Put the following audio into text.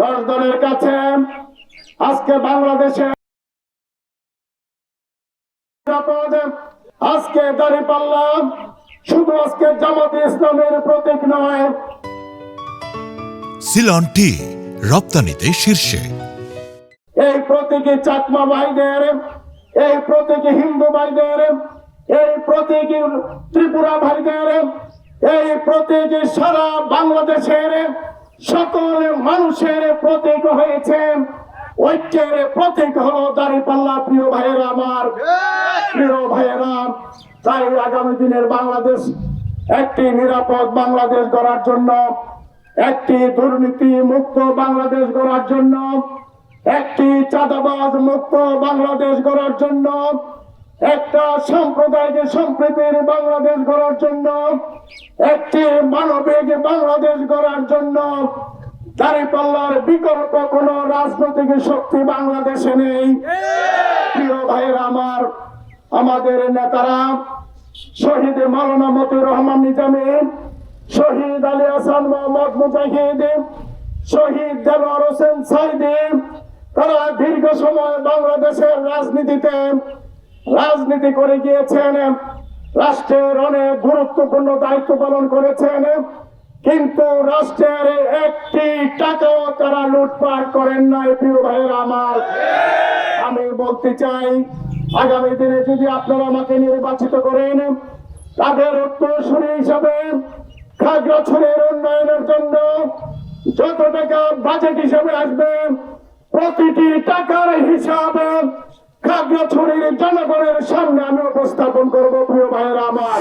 10 দলের কাছে আজকে বাংলাদেশে আজকে দাঁড়িপাল্লা শুধু আজকে জামাতে ইসলামের প্রতীক নয়, সিলন টি রপ্তানিতে শীর্ষে। এই প্রতীকী চাকমা ভাইদের, এই প্রতীকী হিন্দু ভাইদের, এই প্রতীকী ত্রিপুরা ভাইদের, এই প্রতীকী সারা বাংলাদেশের সকল মানুষের প্রতীক হয়েছে। ঐক্যের প্রতীক হলো দাঁড়িপাল্লা। প্রিয় ভাইয়েরা, আমার প্রিয় ভাইয়েরা, তাই আগামী দিনের বাংলাদেশ একটি নিরাপদ বাংলাদেশ গড়ার জন্য, একটি দুর্নীতি মুক্ত বাংলাদেশ গড়ার জন্য, একটি চাঁদাবাজ মুক্ত বাংলাদেশ গড়ার জন্য, একটা সাম্প্রদায়িক সম্প্রীতির বাংলাদেশ গড়ার জন্য, একটি মানবিক বাংলাদেশ গড়ার জন্য দাঁড়িপাল্লার বিকল্প কোন রাজনৈতিক শক্তি বাংলাদেশে নেই। প্রিয় ভাইয়েরা আমার, আমাদের নেতারা শহীদ মাওলানা মতিউর রহমান নিজামী, শহীদ আলী হাসান মোহাম্মদ মুজাহিদ, শহীদ দেলোয়ার হোসেন সাইদি, তারা দীর্ঘ সময় বাংলাদেশের রাজনীতি করে গিয়েছেন, রাষ্ট্রের অনেক গুরুত্বপূর্ণ দায়িত্ব পালন করেছেন, কিন্তু রাষ্ট্রের একটি টাকাও তারা লুটপাট করেন নাই। প্রিয় ভাইয়েরা আমার, আমি বলতে চাই, আগামী দিনে যদি আপনারা আমাকে নির্বাচিত করেন, তাদের উত্তরসূরি হিসাবে খাগড়াছড়ির উন্নয়নের জন্য যত টাকা বাজেট হিসাবে আসবে, প্রতিটি টাকার হিসাবে খাগড়াছড়ির জনগণের সামনে আমি উপস্থাপন করব। প্রিয় ভাইয়েরা আমার,